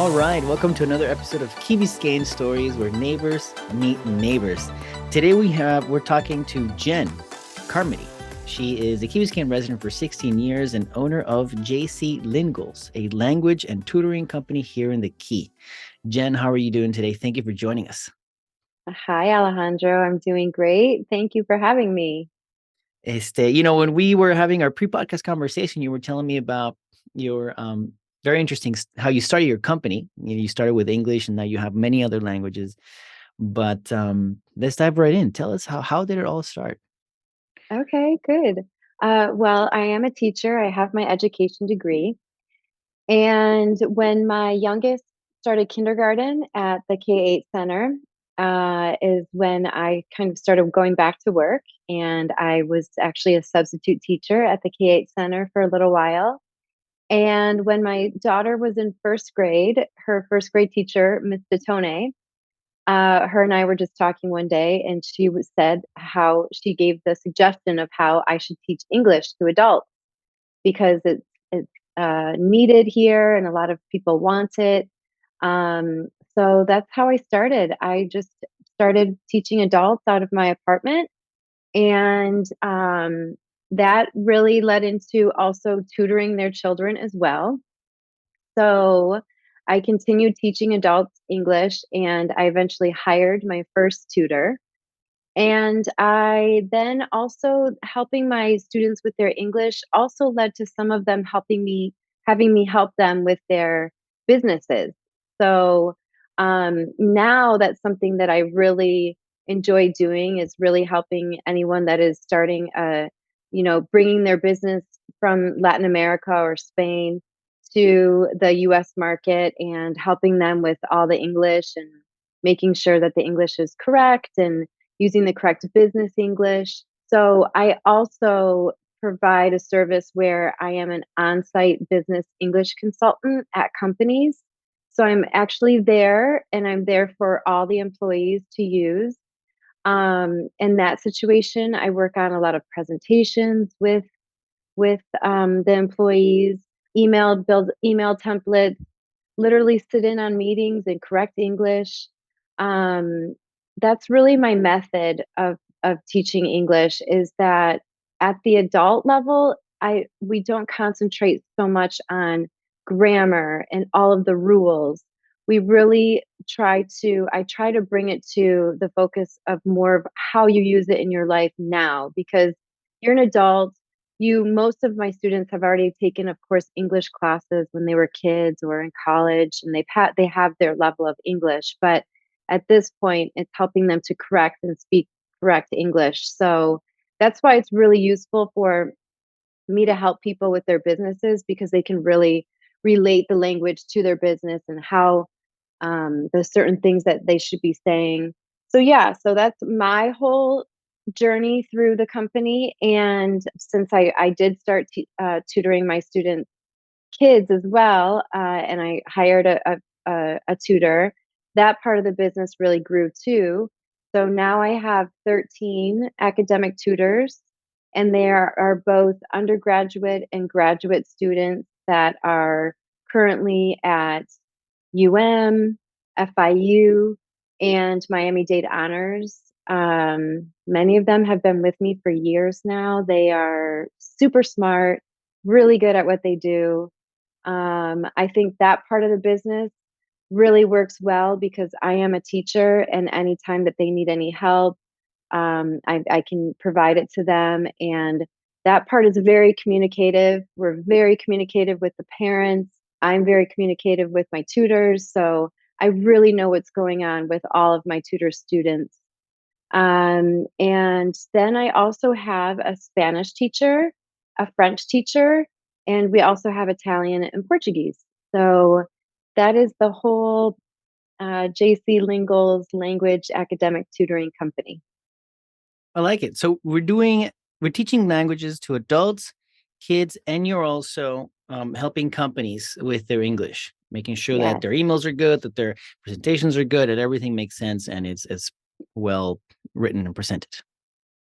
All right, welcome to another episode of Key Biscayne Stories, where neighbors meet neighbors. Today we're talking to Jen Carmody. She is a Key Biscayne resident for 16 years and owner of JC Lingoals, a language and tutoring company here in the Key. Jen, how are you doing today? Thank you for joining us. Hi, Alejandro. I'm doing great. Thank you for having me. When we were having our pre-podcast conversation, you were telling me about your very interesting how you started your company. You started with English, and now you have many other languages. But let's dive right in. Tell us how did it all start? Okay, good. Well, I am a teacher. I have my education degree. And when my youngest started kindergarten at the K-8 center, is when I kind of started going back to work. And I was actually a substitute teacher at the K-8 center for a little while. And when my daughter was in first grade, her first grade teacher, Miss Detone, her and I were just talking one day, and said how she gave the suggestion of how I should teach English to adults because it's needed here, and a lot of people want it. Um, so that's how I started. I just started teaching adults out of my apartment, and that really led into also tutoring their children as well. So I continued teaching adults English, and I eventually hired my first tutor. And I then also helping my students with their English also led to some of them having me help them with their businesses. So now that's something that I really enjoy doing, is really helping anyone that is starting bringing their business from Latin America or Spain to the US market, and helping them with all the English and making sure that the English is correct and using the correct business English. So I also provide a service where I am an on-site business English consultant at companies. So I'm actually there, and I'm there for all the employees to use. In that situation, I work on a lot of presentations with the employees, build email templates, literally sit in on meetings and correct English. Um, that's really my method of teaching English, is that at the adult level, I we don't concentrate so much on grammar and all of the rules. We really I try to bring it to the focus of more of how you use it in your life now, because you're an adult. Most of my students have already taken, of course, English classes when they were kids or in college, and they have their level of English. But at this point, it's helping them to correct and speak correct English. So that's why it's really useful for me to help people with their businesses, because they can really relate the language to their business and how the certain things that they should be saying. So yeah, so that's my whole journey through the company. And since I did start tutoring my students' kids as well, and I hired a tutor, that part of the business really grew too. So now I have 13 academic tutors, and are both undergraduate and graduate students that are currently at FIU, and Miami-Dade Honors. Many of them have been with me for years now. They are super smart, really good at what they do. I think that part of the business really works well because I am a teacher, and anytime that they need any help, I can provide it to them. And that part is very communicative. We're very communicative with the parents. I'm very communicative with my tutors. So I really know what's going on with all of my tutor students. And then I also have a Spanish teacher, a French teacher, and we also have Italian and Portuguese. So that is the whole JC Lingoals language academic tutoring company. I like it. So we're teaching languages to adults, kids, and you're also helping companies with their English, making sure that Yes, their emails are good, that their presentations are good, that everything makes sense and it's well written and presented.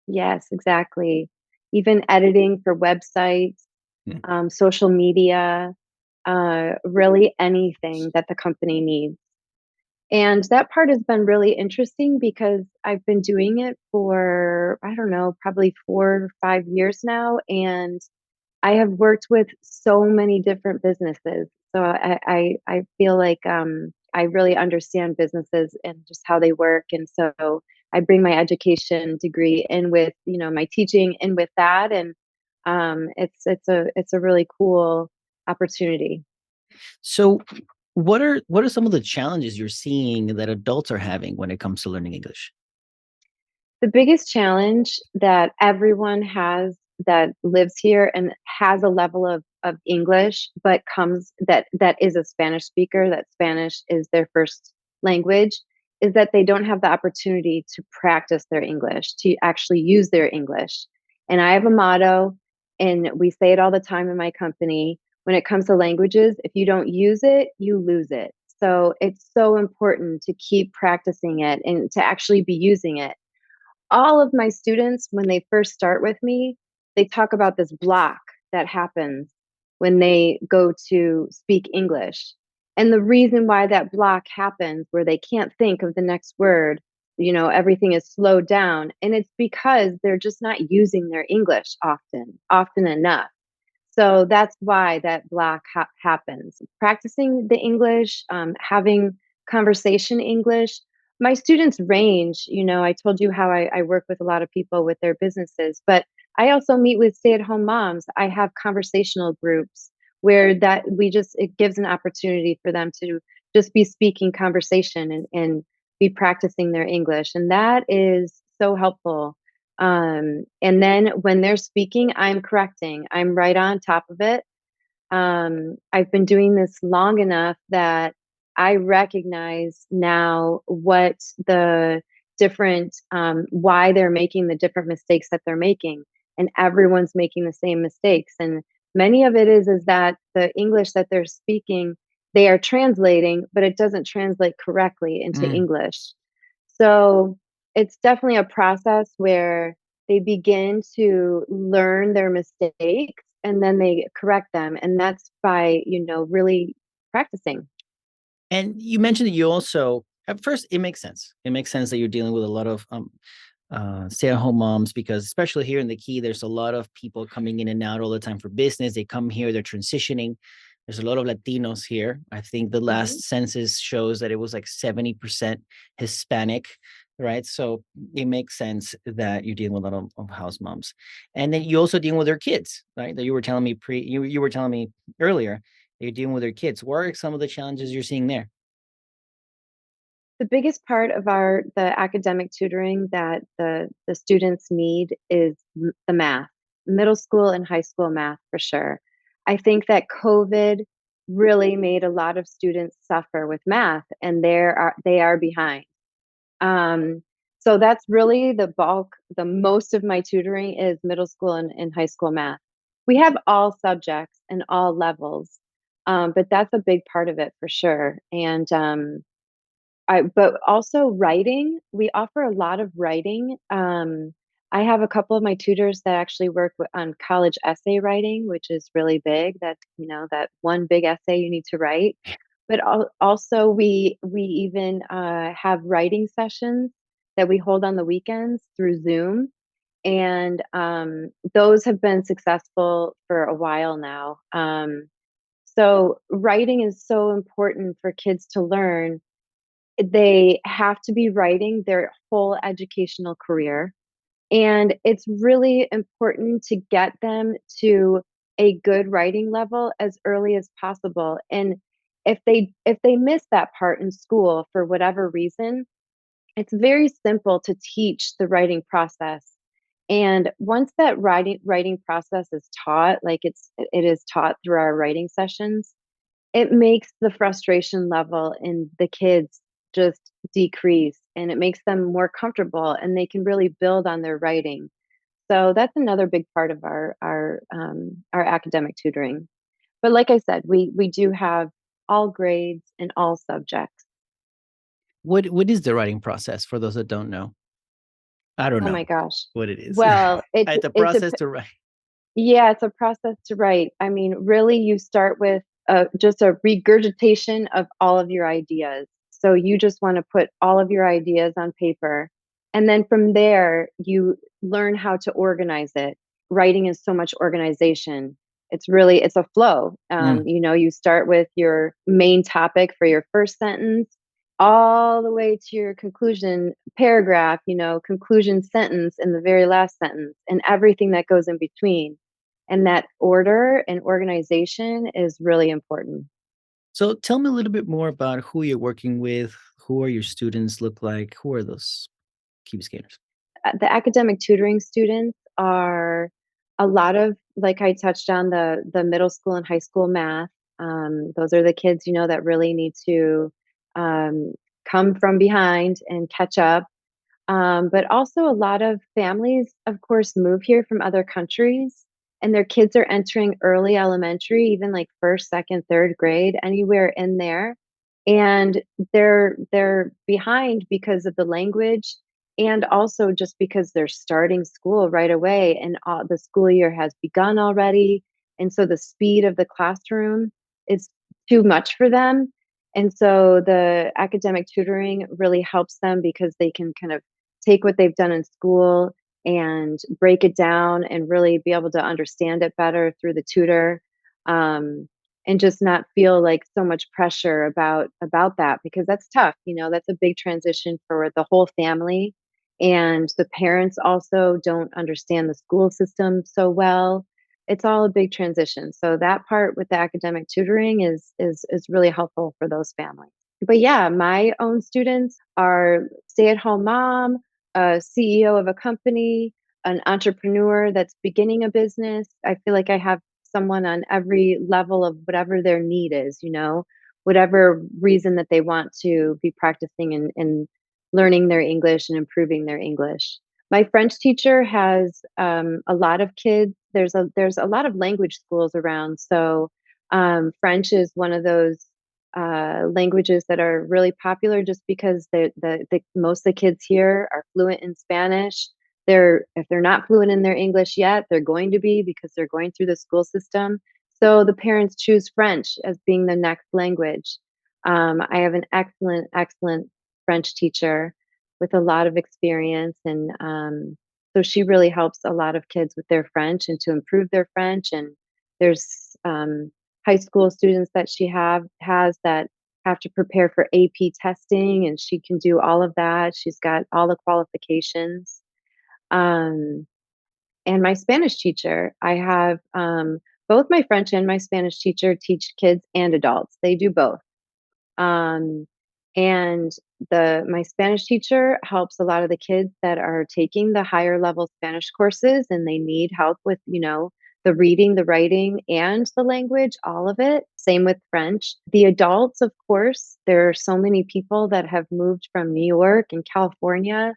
yes, exactly. Even editing for websites, Mm. social media. really anything that the company needs. And that part has been really interesting because I've been doing it for, I don't know, probably 4 or 5 years now. And I have worked with so many different businesses. So I feel like I really understand businesses and just how they work. And so I bring my education degree in with, my teaching in with that. And it's a really cool opportunity. So, what are some of the challenges you're seeing that adults are having when it comes to learning English? The biggest challenge that everyone has that lives here and has a level of English, but that is a Spanish speaker, that Spanish is their first language, is that they don't have the opportunity to practice their English, to actually use their English. And I have a motto, and we say it all the time in my company. When it comes to languages, if you don't use it, you lose it. So it's so important to keep practicing it and to actually be using it. All of my students, when they first start with me, they talk about this block that happens when they go to speak English. And the reason why that block happens, where they can't think of the next word, everything is slowed down. And it's because they're just not using their English often enough. So that's why that block happens. Practicing the English, having conversation English. My students range. I told you how I work with a lot of people with their businesses, but I also meet with stay-at-home moms. I have conversational groups where it gives an opportunity for them to just be speaking conversation and be practicing their English. And that is so helpful. And then when they're speaking, I'm correcting. I'm right on top of it. I've been doing this long enough that I recognize now what the different, why they're making the different mistakes that they're making, and everyone's making the same mistakes. And many of it is that the English that they're speaking, they are translating, but it doesn't translate correctly into Mm. English. So it's definitely a process where they begin to learn their mistakes and then they correct them. And that's by, really practicing. And you mentioned that you also, at first, it makes sense. It makes sense that you're dealing with a lot of stay-at-home moms, because especially here in the Key, there's a lot of people coming in and out all the time for business. They come here, they're transitioning. There's a lot of Latinos here. I think the Mhm. last census shows that it was like 70% Hispanic, right? So it makes sense that you're dealing with a lot of house moms. And then you also dealing with their kids, right? That you were telling me you were telling me earlier that you're dealing with their kids. What are some of the challenges you're seeing there? The biggest part of the academic tutoring that the students need is the math, middle school and high school math for sure. I think that COVID really made a lot of students suffer with math, and they are behind. Um, so that's really the bulk. The most of my tutoring is middle school and high school math. We have all subjects and all levels, but that's a big part of it for sure. And but also writing, we offer a lot of writing. I have a couple of my tutors that actually work on college essay writing, which is really big. That one big essay you need to write. But also, we even have writing sessions that we hold on the weekends through Zoom, and those have been successful for a while now. So writing is so important for kids to learn. They have to be writing their whole educational career. And it's really important to get them to a good writing level as early as possible. And if they miss that part in school for whatever reason, it's very simple to teach the writing process. And once that writing process is taught, like it is taught through our writing sessions, it makes the frustration level in the kids just decrease, and it makes them more comfortable, and they can really build on their writing. So that's another big part of our academic tutoring. But like I said, we do have all grades and all subjects. What is the writing process for those that don't know? I don't Oh know my gosh. what it is. Well, It's a process to write. yeah, it's a process to write. I mean, really, you start with just a regurgitation of all of your ideas. So you just want to put all of your ideas on paper. And then from there, you learn how to organize it. Writing is so much organization. It's a flow. Mm. You start with your main topic for your first sentence, all the way to your conclusion paragraph, conclusion sentence in the very last sentence, and everything that goes in between. And that order and organization is really important. So tell me a little bit more about who you're working with. Who are your students look like? Who are those key scanners? The academic tutoring students are a lot of, like I touched on, the middle school and high school math. Those are the kids, that really need to um, come from behind and catch up. But also a lot of families, of course, move here from other countries, and their kids are entering early elementary, even like first, second, third grade, anywhere in there. And they're behind because of the language, and also just because they're starting school right away, and the school year has begun already. And so the speed of the classroom is too much for them. And so the academic tutoring really helps them because they can kind of take what they've done in school and break it down and really be able to understand it better through the tutor, um, and just not feel like so much pressure about that, because that's tough. That's a big transition for the whole family, and the parents also don't understand the school system so well. It's all a big transition, so that part with the academic tutoring is really helpful for those families. But yeah, my own students are stay-at-home mom, a CEO of a company, an entrepreneur that's beginning a business. I feel like I have someone on every level of whatever their need is, whatever reason that they want to be practicing and learning their English and improving their English. My French teacher has a lot of kids. There's a lot of language schools around, so French is one of those languages that are really popular just because the most of the kids here are fluent in Spanish. If they're not fluent in their English yet, they're going to be because they're going through the school system. So the parents choose French as being the next language. I have an excellent, excellent French teacher with a lot of experience, and so she really helps a lot of kids with their French and to improve their French. And there's high school students that she has that have to prepare for AP testing, and she can do all of that. She's got all the qualifications. Um, and my Spanish teacher, I have both my French and my Spanish teacher teach kids and adults. They do both. Um, and the my Spanish teacher helps a lot of the kids that are taking the higher level Spanish courses, and they need help with, the reading, the writing, and the language, all of it. Same with French. The adults, of course, there are so many people that have moved from New York and California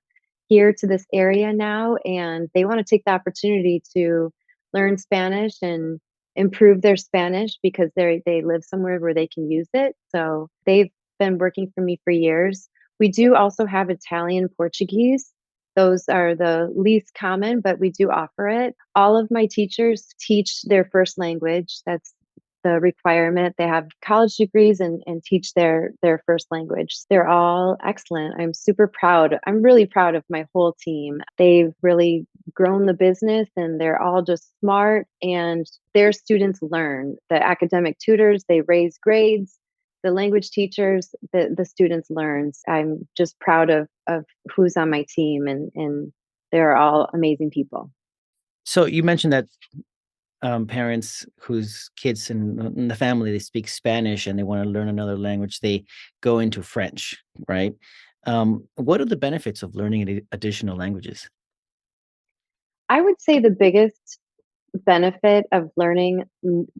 here to this area now, and they want to take the opportunity to learn Spanish and improve their Spanish because they live somewhere where they can use it. So they've been working for me for years. We do also have Italian, Portuguese. Those are the least common, but we do offer it. All of my teachers teach their first language. That's the requirement. They have college degrees and teach their first language. They're all excellent. I'm super proud. I'm really proud of my whole team. They've really grown the business, and they're all just smart, and their students learn. The academic tutors, they raise grades. The language teachers, the students learns. I'm just proud of who's on my team, and they're all amazing people. So you mentioned that parents whose kids in the family they speak Spanish and they want to learn another language, they go into French, right? What are the benefits of learning additional languages? I would say the biggest benefit of learning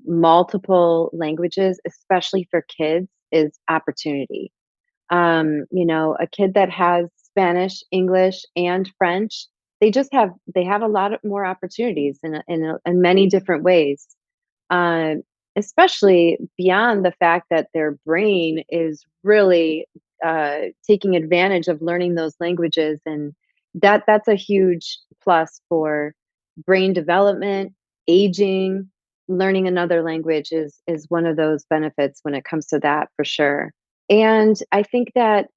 multiple languages, especially for kids, is opportunity. A kid that has Spanish, English, and French, they have a lot of more opportunities in many different ways. Um, Especially beyond the fact that their brain is really taking advantage of learning those languages, and that's a huge plus for brain development, aging. learning another language is one of those benefits when it comes to that for sure. And I think that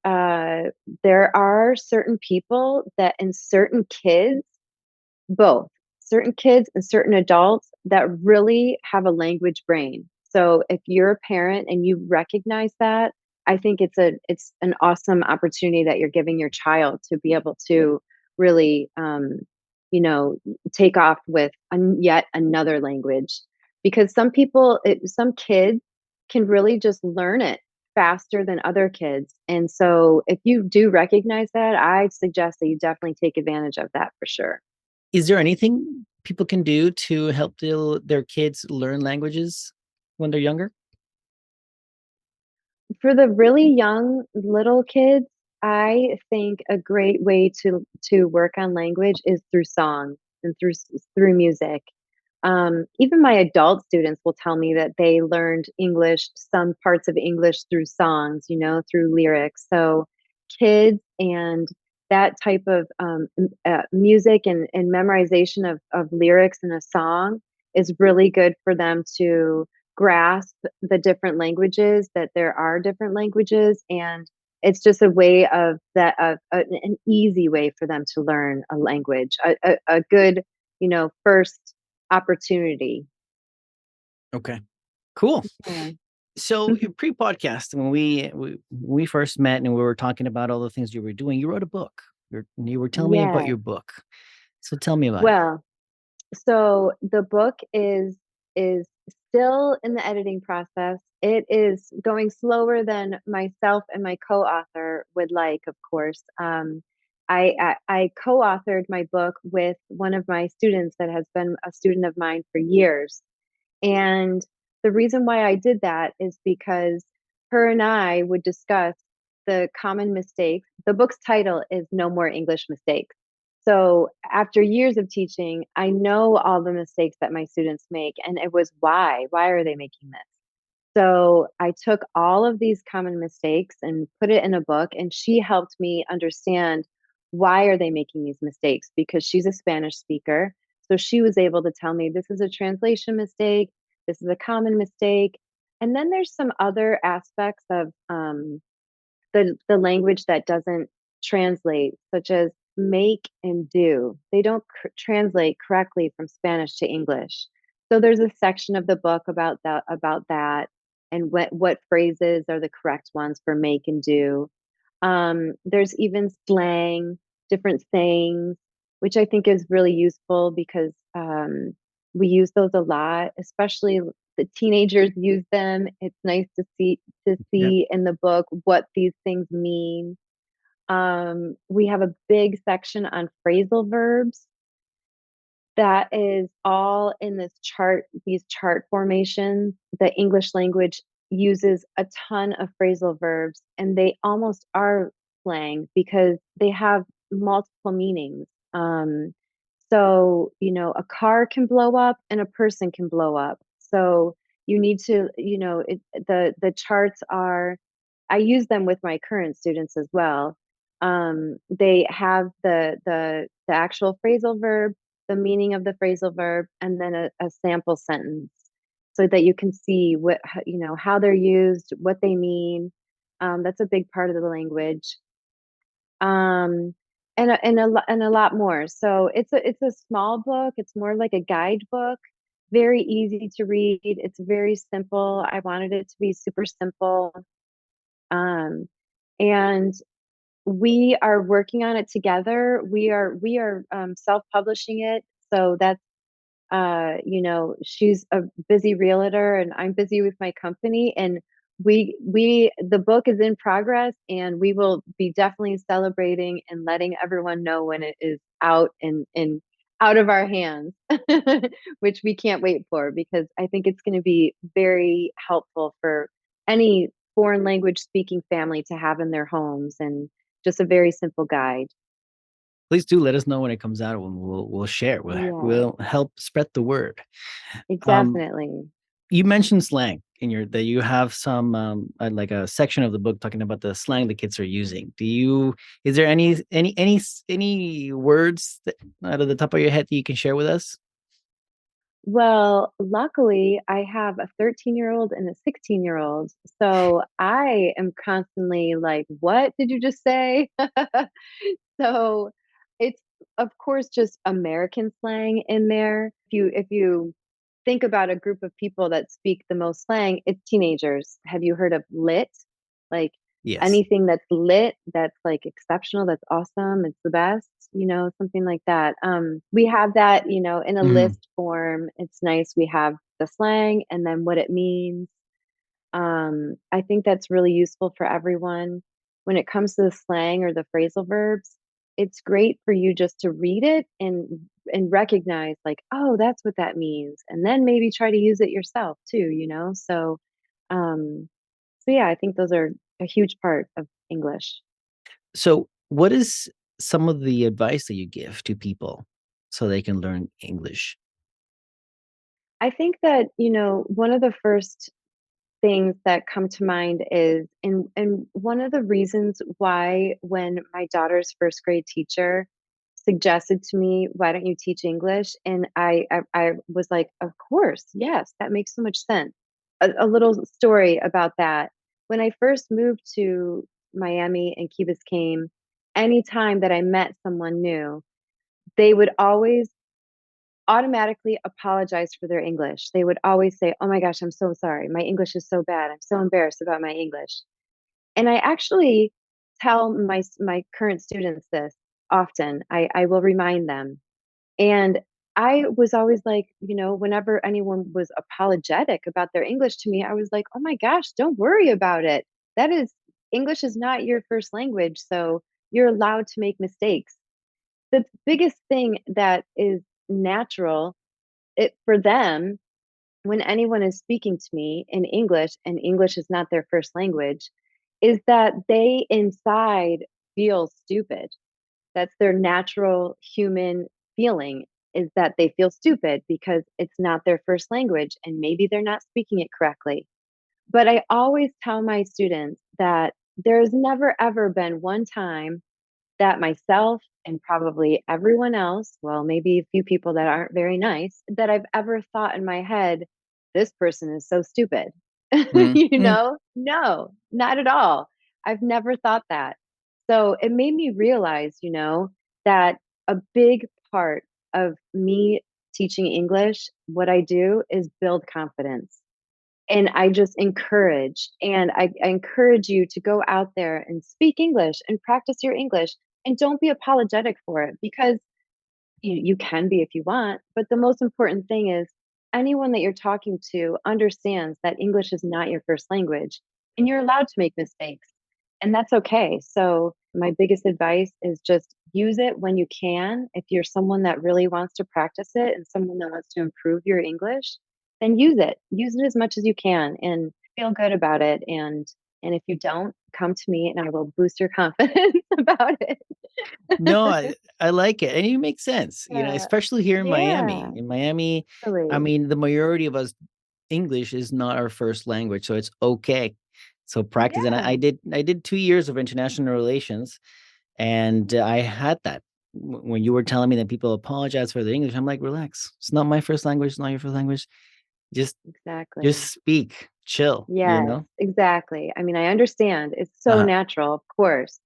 there are certain people that in certain kids, both certain kids and certain adults that really have a language brain. So if you're a parent and you recognize that, I think it's an awesome opportunity that you're giving your child to be able to really you know take off with yet another language, because some kids can really just learn it faster than other kids. And so if you do recognize that, I suggest that you definitely take advantage of that for sure. Is there anything people can do to help their kids learn languages when they're younger? For the really young little kids, I think a great way to work on language is through song and through music. Even my adult students will tell me that they learned English, some parts of English through songs, through lyrics. So kids and that type of music and memorization of lyrics in a song is really good for them to grasp the different languages, that there are different languages, and it's just a way of that of an easy way for them to learn a language, a good first opportunity. Okay, cool. Yeah. So pre-podcast, when we first met and we were talking about all the things you were doing, you wrote a book. You were telling me about Yeah. your book. So tell me about it. Well, so the book is still in the editing process. It is going slower than myself and my co-author would like, of course. I co-authored my book with one of my students that has been a student of mine for years. And the reason why I did that is because her and I would discuss the common mistakes. The book's title is No More English Mistakes. So after years of teaching, I know all the mistakes that my students make, and it was why? Why are they making this? So I took all of these common mistakes and put it in a book, and she helped me understand why are they making these mistakes, because she's a Spanish speaker. So she was able to tell me this is a translation mistake, this is a common mistake. And then there's some other aspects of the language that doesn't translate, such as make and do. They don't translate correctly from Spanish to English. So there's a section of the book about that and what phrases are the correct ones for make and do. There's even slang, different sayings, which I think is really useful because we use those a lot, especially the teenagers use them. It's nice to Yep. see in the book what these things mean. We have a big section on phrasal verbs that is all in these chart formations. The English language uses a ton of phrasal verbs, and they almost are slang because they have multiple meanings. So, a car can blow up and a person can blow up. So you need to, the charts are, I use them with my current students as well. They have the actual phrasal verb, the meaning of the phrasal verb, and then a sample sentence so that you can see how they're used, what they mean. That's a big part of the language. Um, and a lot more. So it's a small book. It's more like a guidebook, very easy to read. It's very simple. I wanted it to be super simple. Um, and we are working on it together. We are self-publishing it. So that's she's a busy realtor and I'm busy with my company, and the book is in progress, and we will be definitely celebrating and letting everyone know when it is out and out of our hands, which we can't wait for, because I think it's going to be very helpful for any foreign language speaking family to have in their homes, and just a very simple guide. Please do let us know when it comes out. We'll share. Yeah, We'll help spread the word. Um, definitely. you mentioned slang in your that you have some like a section of the book talking about the slang the kids are using. Is there any words that, out of the top of your head that you can share with us? Well, luckily, I have a 13-year-old and a 16-year-old. So I am constantly like, what did you just say? So it's of course just American slang in there. If you think about a group of people that speak the most slang, it's teenagers. Have you heard of lit? Like Yes. anything that's lit, that's like exceptional, that's awesome, it's the best, something like that. We have that, in a Mhm. list form. It's nice. We have the slang and then what it means. I think that's really useful for everyone. When it comes to the slang or the phrasal verbs, it's great for you just to read it and recognize like, oh, that's what that means. And then maybe try to use it yourself too. Um, so yeah, I think those are a huge part of English. So, what is some of the advice that you give to people so they can learn English? I think that, one of the first things that come to mind is and one of the reasons why when my daughter's first grade teacher suggested to me, "Why don't you teach English?" And I was like, "Of course, yes, that makes so much sense." A little story about that. When I first moved to Miami and Key Biscayne, anytime that I met someone new, they would always automatically apologize for their English. They would always say, "Oh my gosh, I'm so sorry. My English is so bad. I'm so embarrassed about my English." And I actually tell my current students this often. I will remind them. And I was always like, whenever anyone was apologetic about their English to me, I was like, "Oh my gosh, don't worry about it. That is English is not your first language, so you're allowed to make mistakes." The biggest thing that is natural for them when anyone is speaking to me in English and English is not their first language is that they inside feel stupid. That's their natural human feeling is that they feel stupid because it's not their first language and maybe they're not speaking it correctly. But I always tell my students that there's never ever been one time that myself and probably everyone else, well, maybe a few people that aren't very nice, that I've ever thought in my head, this person is so stupid. Mm, mm. No, not at all. I've never thought that. So it made me realize, that a big part of me teaching English, what I do is build confidence. And I just encourage, and I encourage you to go out there and speak English and practice your English and don't be apologetic for it because you can be if you want. But the most important thing is anyone that you're talking to understands that English is not your first language and you're allowed to make mistakes. And that's okay. So, my biggest advice is just use it when you can. If you're someone that really wants to practice it and someone that wants to improve your English, then use it. Use it as much as you can and feel good about it. And if you don't, come to me and I will boost your confidence about it. No, I like it, and it makes sense, Yeah. especially here in Miami. Yeah. In Miami, I Really. mean, the majority of us, English is not our first language, so it's okay. So practice, and Yeah. I did 2 years of international relations, and I had that. When you were telling me that people apologize for their English, I'm like, "Relax. It's not my first language, it's not your first language. Just Exactly. just speak, chill," you Yes, know? exactly. I mean, I understand. It's so Uh-huh. natural, of course.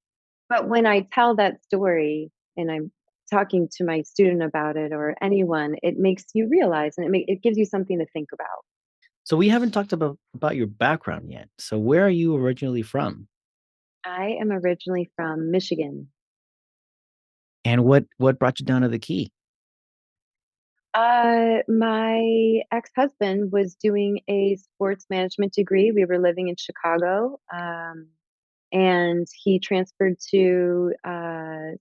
But when I tell that story and I'm talking to my student about it or anyone, it makes you realize and it gives you something to think about. So we haven't talked about your background yet. So where are you originally from? I am originally from Michigan. And what brought you down to the Key? My ex-husband was doing a sports management degree. We were living in Chicago, and he transferred to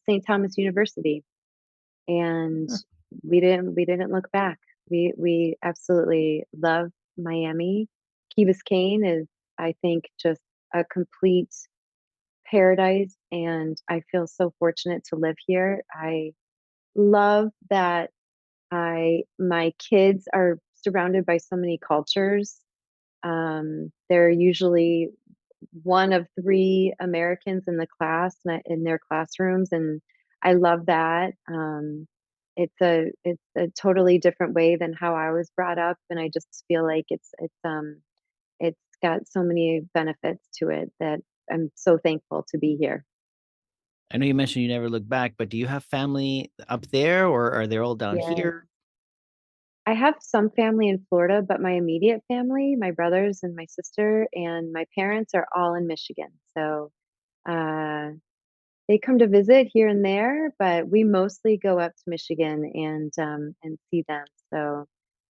St. Thomas University, and Huh. we didn't look back. We absolutely love Miami. Key Biscayne is, I think, just a complete paradise, and I feel so fortunate to live here. I love that my kids are surrounded by so many cultures. They're usually one of 3 Americans in the class in their classrooms, and I love that. it's a totally different way than how I was brought up, and I just feel like it's got so many benefits to it that I'm so thankful to be here. I know you mentioned you never look back, but do you have family up there or are they all down Yeah. here? I have some family in Florida, but my immediate family, my brothers and my sister and my parents are all in Michigan. So, uh, they come to visit here and there, but we mostly go up to Michigan and see them. So,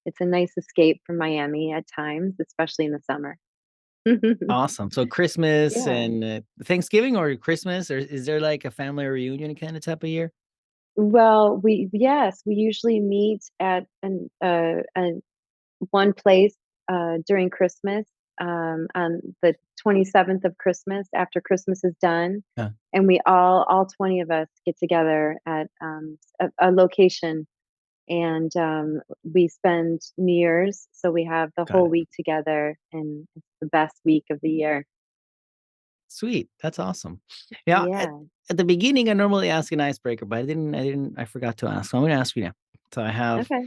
it's a nice escape from Miami at times, especially in the summer. Awesome. So Christmas Yeah. and Thanksgiving or Christmas, or is there like a family reunion kind of type of year? Well, we usually meet at an one place, during Christmas, on the 27th of Christmas, after Christmas is done, Yeah, and we all 20 of us get together at, a location, and, we spend New Year's, so we have the got whole it. week together, and it's the best week of the year. Sweet. That's awesome. Yeah. Yeah, At the beginning, I normally ask an icebreaker, but I forgot to ask. So I'm going to ask you now. So okay.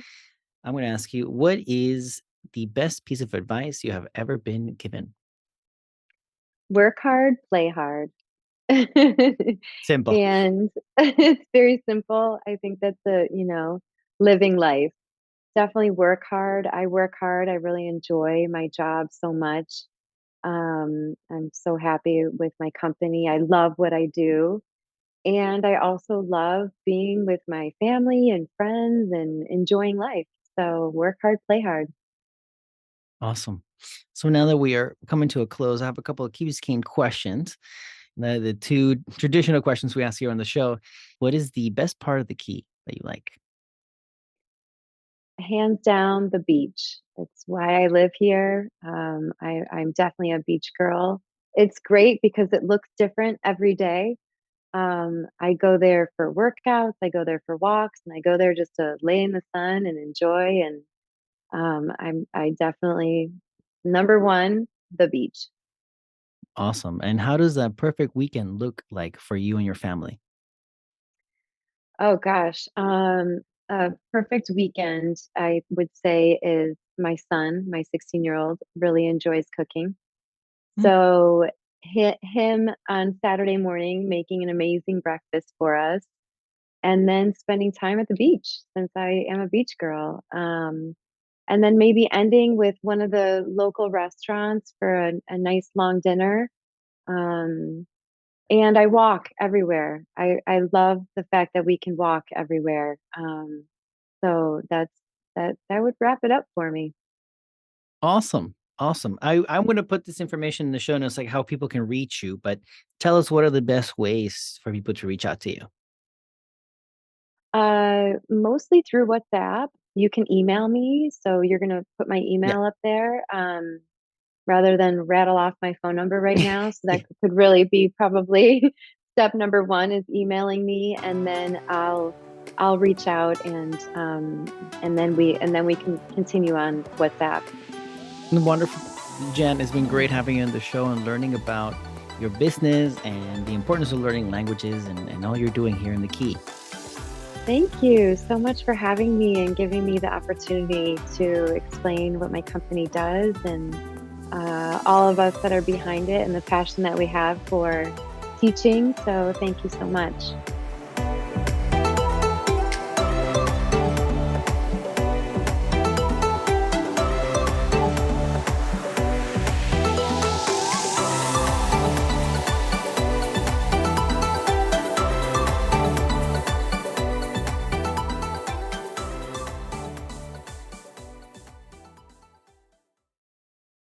I'm going to ask you, what is the best piece of advice you have ever been given? Work hard, play hard. Simple. And it's very simple. I think that's living life. Definitely work hard. I work hard. I really enjoy my job so much. I'm so happy with my company. I love what I do. And I also love being with my family and friends and enjoying life. So work hard, play hard. Awesome. So now that we are coming to a close, I have a couple of Key Biscayne questions. The two traditional questions we ask here on the show. What is the best part of the key that you like? Hands down, the beach. It's why I live here. I'm definitely a beach girl. It's great because it looks different every day. I go there for workouts, I go there for walks, and I go there just to lay in the sun and enjoy. And I definitely number one, the beach. Awesome. And how does a perfect weekend look like for you and your family? Oh gosh, a perfect weekend I would say is my son, my 16-year-old, really enjoys cooking. Mm, So him on Saturday morning making an amazing breakfast for us, and then spending time at the beach since I am a beach girl. And then maybe ending with one of the local restaurants for a nice long dinner. Um, and I walk everywhere. I love the fact that we can walk everywhere. So that would wrap it up for me. awesome. Awesome. I'm going to put this information in the show notes, like how people can reach you, but tell us what are the best ways for people to reach out to you? Mostly through WhatsApp. You can email me, so you're gonna put my Yeah. email up there, rather than rattle off my phone number right now. So Yeah. that could really be probably step number one is emailing me, and then I'll reach out and then we can continue on WhatsApp. Wonderful. Jen, it's been great having you on the show and learning about your business and the importance of learning languages and all you're doing here in the Key. Thank you so much for having me and giving me the opportunity to explain what my company does and all of us that are behind it and the passion that we have for teaching. So, thank you so much.